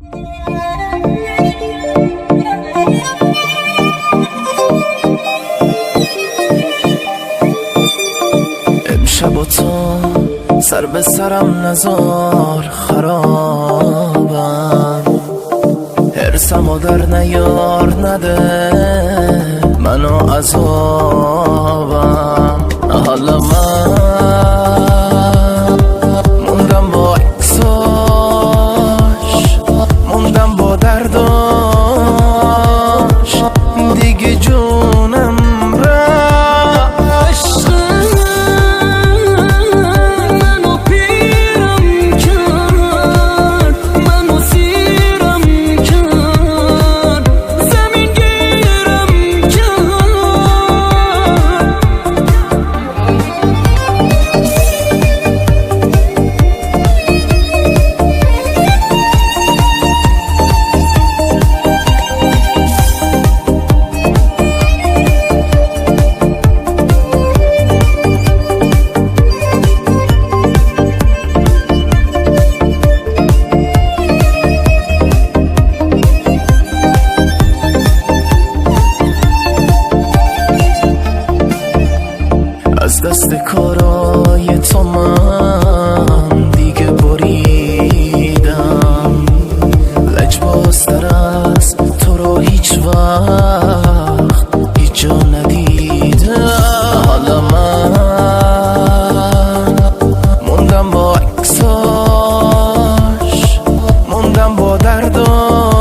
امشب و تو سر به سرم نزار، خرابم حرسم و در نیار، نده منو عذابم. حالا من موندم با عکساش، موندم با درداش، دیگه جونم از دست کارای تو من دیگه بریدم، لجبازتر از تو رو هیچ وقت هیچ جا ندیدم. حالا من موندم با عکساش، موندم با درداش،